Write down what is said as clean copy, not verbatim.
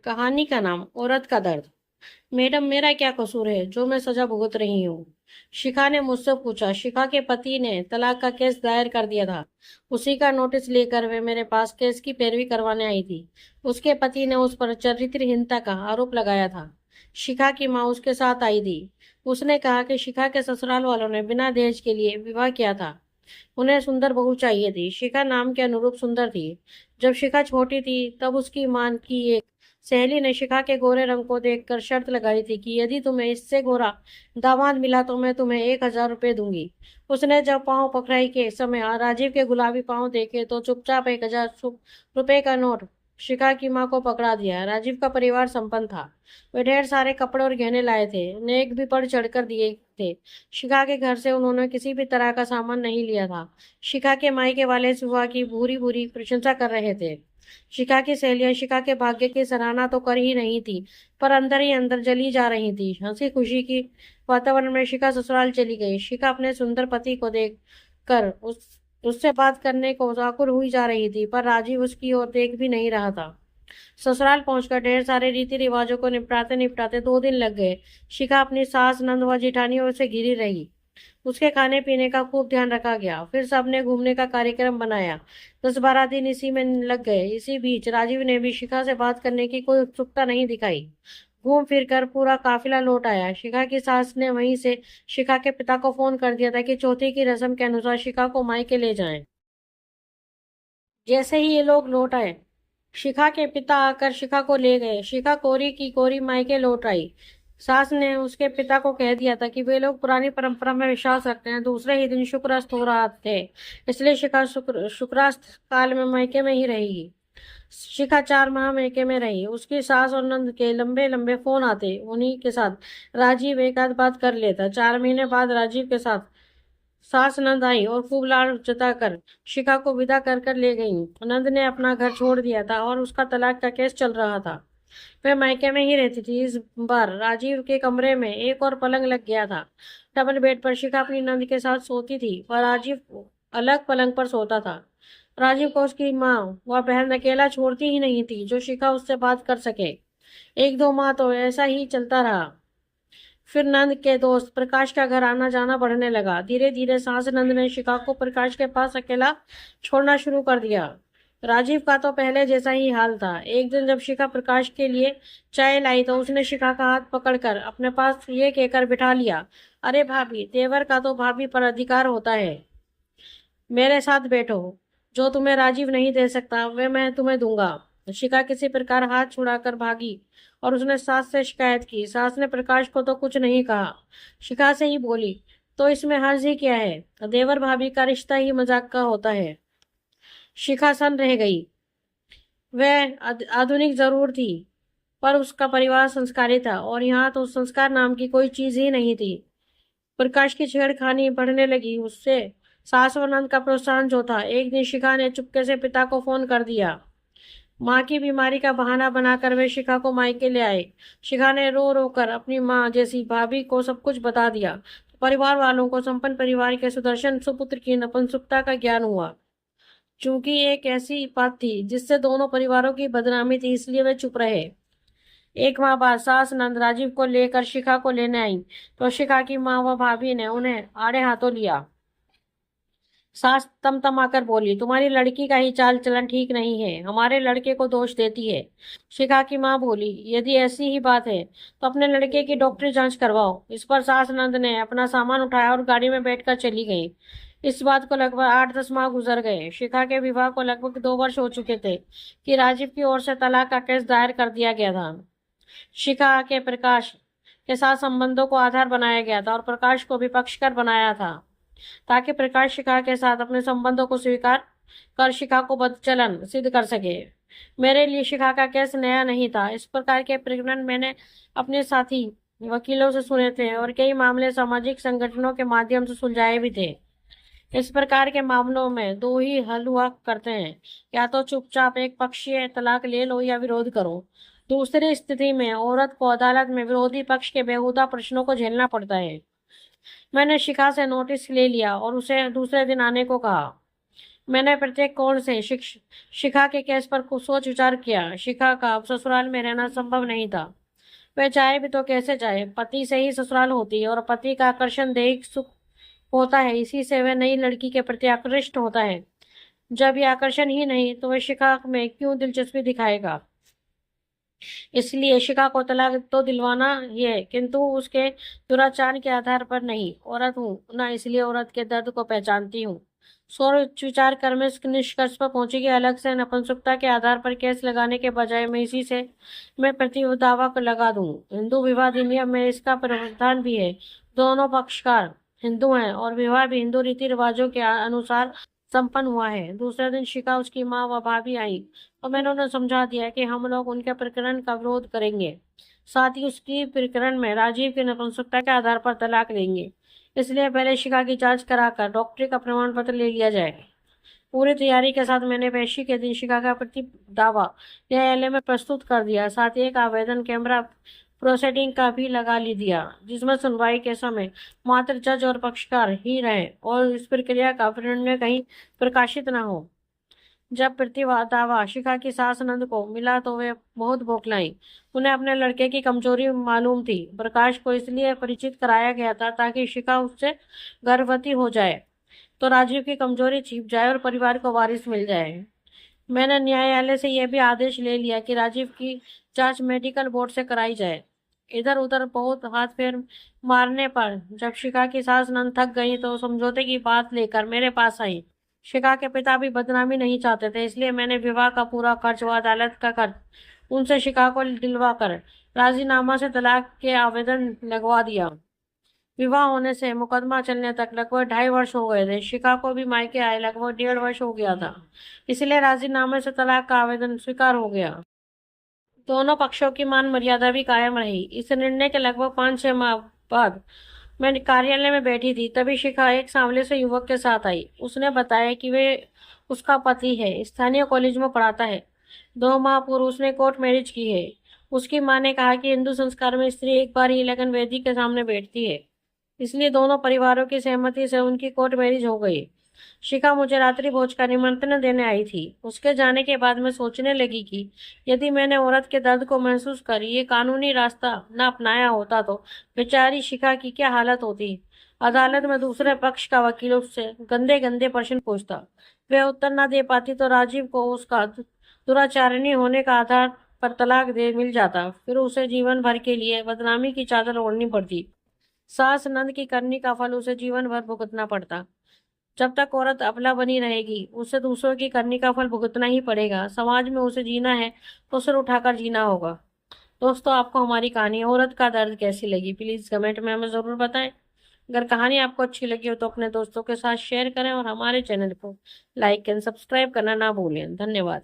कहानी का नाम औरत का दर्द। मैडम, मेरा क्या कसूर है जो मैं सजा भुगत रही हूँ? शिखा ने मुझसे पूछा। शिखा के पति ने तलाक का केस दायर कर दिया था। उसी का नोटिस लेकर वे मेरे पास केस की पैरवी करवाने आई थी। उसके पति ने उस पर चरित्रहीनता का आरोप लगाया था। शिखा की माँ उसके साथ आई थी। उसने कहा कि शिखा के ससुराल वालों ने बिना दहेज के लिए विवाह किया था। उन्हें सुंदर बहू चाहिए थी। शिखा नाम के अनुरूप सुंदर थी। जब शिखा छोटी थी तब उसकी मां की एक सहेली ने शिखा के गोरे रंग को देखकर शर्त लगाई थी कि यदि तुम्हें इससे गोरा दामाद मिला तो मैं तुम्हें 1,000 रुपये दूंगी। उसने जब पांव पकड़ाई के समय राजीव के गुलाबी पांव देखे तो चुपचाप 1,000 रुपये का नोट शिखा की मां को पकड़ा दिया। राजीव का परिवार संपन्न था। वे ढेर सारे कपड़े और गहने लाए थे। नेक भी बढ़ चढ़कर दिए थे। शिखा के घर से उन्होंने किसी भी तरह का सामान नहीं लिया था। शिखा के मायके वाले इस विवाह की बुरी बुरी प्रशंसा कर रहे थे। शिखा की सहेलियां शिखा के भाग्य की सराहना तो कर ही नहीं थी, पर अंदर ही अंदर जली जा रही थी। हंसी खुशी की वातावरण में शिखा ससुराल चली गई। शिखा अपने सुंदर पति को देख कर उससे बात करने को आकुल हुई जा रही थी, पर राजीव उसकी ओर देख भी नहीं रहा था। ससुराल पहुंचकर ढेर सारे रीति रिवाजों को निपटाते निपटाते 2 दिन लग गए। शिखा अपनी सास, नंद व जेठानियों से घिरी रही। उसके खाने पीने का खूब ध्यान रखा गया। फिर सबने घूमने का कार्यक्रम बनाया। 10-12 दिन इसी में लग गए। इसी बीच राजीव ने भी शिखा से बात करने की कोई उत्सुकता नहीं दिखाई। घूम फिर कर पूरा काफिला लौट आया। शिखा की सास ने वहीं से शिखा के पिता को फोन कर दिया था कि चौथी की रस्म के अनुसार शिखा को मायके ले जाएं। जैसे ही ये लोग लौट आए, शिखा के पिता आकर शिखा को ले गए। शिखा कोरी की कोरी मायके लौट आई। सास ने उसके पिता को कह दिया था कि वे लोग पुरानी परंपरा में विश्वास रखते हैं। दूसरे ही दिन शुक्रास्त हो रहा थे, इसलिए शिखा शुक्रास्त काल में मायके में ही रहेगी। शिखा 4 माह मायके में रही। उसकी सास और नंद के लंबे लंबे फोन आते। उन्हीं के साथ राजीव एक आध बात कर लेता। 4 महीने बाद राजीव के साथ सास नंद आई और खूब लाड़ जताकर शिखा को विदा कर कर ले गई। नंद ने अपना घर छोड़ दिया था और उसका तलाक का केस चल रहा था। वह मायके में ही रहती थी। इस बार राजीव के कमरे में एक और पलंग लग गया था। डबल बेड पर शिखा अपनी नंद के साथ सोती थी, पर राजीव अलग पलंग पर सोता था। राजीव को उसकी माँ व बहन अकेला छोड़ती ही नहीं थी जो शिखा उससे बात कर सके। 1-2 माह तो ऐसा ही चलता रहा। फिर नंद के दोस्त प्रकाश का घर आना जाना बढ़ने लगा। धीरे धीरे सास नंद ने शिखा को प्रकाश के पास अकेला छोड़ना शुरू कर दिया। राजीव का तो पहले जैसा ही हाल था। एक दिन जब शिखा प्रकाश के लिए चाय लाई तो उसने शिखा का हाथ पकड़कर अपने पास ये कहकर बिठा लिया, अरे भाभी, देवर का तो भाभी पर अधिकार होता है। मेरे साथ बैठो। जो तुम्हें राजीव नहीं दे सकता वह मैं तुम्हें दूंगा। शिखा किसी प्रकार हाथ छुड़ाकर भागी और उसने सास से शिकायत की। सास ने प्रकाश को तो कुछ नहीं कहा, शिखा से ही बोली, तो इसमें हर्ज ही क्या है? देवर भाभी का रिश्ता ही मजाक का होता है। शिखा सन रह गई। वह आधुनिक जरूर थी, पर उसका परिवार संस्कारी था और यहाँ तो संस्कार नाम की कोई चीज ही नहीं थी। प्रकाश की छेड़खानी बढ़ने लगी। उससे सास और नंद का प्रोत्साहन जो था। एक दिन शिखा ने चुपके से पिता को फोन कर दिया। माँ की बीमारी का बहाना बनाकर वे शिखा को मायके ले आए। शिखा ने रो रो कर अपनी माँ जैसी भाभी को सब कुछ बता दिया। परिवार वालों को संपन्न परिवार के सुदर्शन सुपुत्र की नपुंसकता का ज्ञान हुआ। चूंकि एक ऐसी बात थी जिससे दोनों परिवारों की बदनामी थी, इसलिए वे चुप रहे। 1 माह बाद सास नंद राजीव को लेकर शिखा को लेने आई तो शिखा की माँ व भाभी ने उन्हें आड़े हाथों लिया। सास तमतमाकर बोली, तुम्हारी लड़की का ही चाल चलन ठीक नहीं है, हमारे लड़के को दोष देती है। शिखा की माँ बोली, यदि ऐसी ही बात है तो अपने लड़के की डॉक्टरी जांच करवाओ। इस पर सास नंद ने अपना सामान उठाया और गाड़ी में बैठकर चली गई। इस बात को लगभग 8-10 माह गुजर गए। शिखा के विवाह को लगभग 2 वर्ष हो चुके थे कि राजीव की ओर से तलाक का केस दायर कर दिया गया था। शिखा के प्रकाश के साथ संबंधों को आधार बनाया गया था और प्रकाश को भी पक्षकार बनाया था, ताकि प्रकाश शिखा के साथ अपने संबंधों को स्वीकार कर शिखा को बदचलन सिद्ध कर सके। मेरे लिए शिखा का केस नया नहीं था। इस प्रकार के प्रकरण मैंने अपने साथी वकीलों से सुने थे और कई मामले सामाजिक संगठनों के माध्यम से सुलझाए भी थे। इस प्रकार के मामलों में दो ही हल हुआ करते हैं, या तो चुपचाप एक पक्षीय तलाक ले लो या विरोध करो। दूसरी स्थिति में औरत को अदालत में विरोधी पक्ष के बेहुदा प्रश्नों को झेलना पड़ता है। मैंने शिखा से नोटिस ले लिया और उसे दूसरे दिन आने को कहा। मैंने प्रत्येक कोण से शिखा के केस पर कुछ सोच विचार किया। शिखा का अब ससुराल में रहना संभव नहीं था। वह चाहे भी तो कैसे चाहे, पति से ही ससुराल होती है और पति का आकर्षण दैहिक सुख होता है, इसी से वह नई लड़की के प्रति आकृष्ट होता है। जब ये आकर्षण ही नहीं तो वह शिखा में क्यों दिलचस्पी दिखाएगा। इसलिए शिखा को तलाक तो दिलवाना ही है, किंतु उसके दुराचार के आधार पर नहीं। औरत हूँ ना, इसलिए औरत के दर्द को पहचानती हूँ। सोच विचार कर मैं इस निष्कर्ष पर पहुंची कि अलग से नपुंसकता के आधार पर केस लगाने के बजाय मैं इसी से मैं प्रति दावा लगा दूं। हिंदू विवाह अधिनियम में इसका प्रावधान भी है। दोनों पक्षकार हिंदू हैं और विवाह भी हिंदू रीति रिवाजों के अनुसार संपन्न हुआ है। दूसरे दिन शिखा, उसकी माँ व भाभी आई और मैंने उन्हें समझा दिया कि हम लोग उनके प्रकरण का विरोध करेंगे, साथ ही उसकी प्रकरण में राजीव की नपुंसकता के आधार पर तलाक देंगे। इसलिए पहले शिखा की जांच कराकर डॉक्टरी का प्रमाण पत्र ले लिया जाए। पूरी तैयारी के साथ मैंने पेशी के दिन शिखा का प्रति दावा न्यायालय में प्रस्तुत कर दिया। साथ ही एक आवेदन कैमरा प्रोसीडिंग का भी लगा ली दिया, जिसमें सुनवाई के समय मात्र जज और पक्षकार ही रहे और इस प्रक्रिया का निर्णय कहीं प्रकाशित न हो। जब दावा शिखा की सास नंद को मिला तो वे बहुत बौखलाई। उन्हें अपने लड़के की कमजोरी मालूम थी। प्रकाश को इसलिए परिचित कराया गया था ताकि शिखा उससे गर्भवती हो जाए तो राजीव की कमजोरी छिप जाए और परिवार को वारिस मिल जाए। मैंने न्यायालय से यह भी आदेश ले लिया कि राजीव की जांच मेडिकल बोर्ड से कराई जाए। इधर उधर बहुत हाथ फेर मारने पर जब शिखा की सास नंद थक गई तो समझौते की बात लेकर मेरे पास आई। शिखा के पिता भी बदनामी नहीं चाहते थे, इसलिए मैंने विवाह का पूरा खर्च व अदालत का खर्च उनसे शिखा को दिलवा कर राजीनामा से तलाक के आवेदन लगवा दिया। विवाह होने से मुकदमा चलने तक लगभग 2.5 वर्ष हो गए थे। शिखा को भी मायके आए लगभग 1.5 वर्ष हो गया था, इसलिए राजीनामे से तलाक का आवेदन स्वीकार हो गया। दोनों पक्षों की मान मर्यादा भी कायम रही। इस निर्णय के लगभग 5-6 माह बाद मैं कार्यालय में बैठी थी, तभी शिखा एक सांवले से युवक के साथ आई। उसने बताया कि वे उसका पति है, स्थानीय कॉलेज में पढ़ाता है। 2 माह पूर्व उसने कोर्ट मैरिज की है। उसकी माँ ने कहा कि हिंदू संस्कार में स्त्री एक बार ही लगन वेदी के सामने बैठती है, इसलिए दोनों परिवारों की सहमति से उनकी कोर्ट मैरिज हो गई। शिखा मुझे रात्रि भोज का निमंत्रण देने आई थी। उसके जाने के बाद मैं सोचने लगी कि यदि मैंने औरत के दर्द को महसूस कर ये कानूनी रास्ता न अपनाया होता तो बेचारी शिखा की क्या हालत होती। अदालत में दूसरे पक्ष का वकील उससे गंदे गंदे प्रश्न पूछता, वह उत्तर न दे पाती तो राजीव को उसका दुराचारिणी होने का आधार पर तलाक दे मिल जाता। फिर उसे जीवन भर के लिए बदनामी की चादर ओढ़नी पड़ती। सास नंद की करनी का फल उसे जीवन भर भुगतना पड़ता। जब तक औरत अबला बनी रहेगी उसे दूसरों की करनी का फल भुगतना ही पड़ेगा। समाज में उसे जीना है तो सिर उठाकर जीना होगा। दोस्तों, आपको हमारी कहानी औरत का दर्द कैसी लगी प्लीज कमेंट में हमें जरूर बताएं। अगर कहानी आपको अच्छी लगी हो तो अपने दोस्तों के साथ शेयर करें और हमारे चैनल को लाइक एंड सब्सक्राइब करना ना भूलें। धन्यवाद।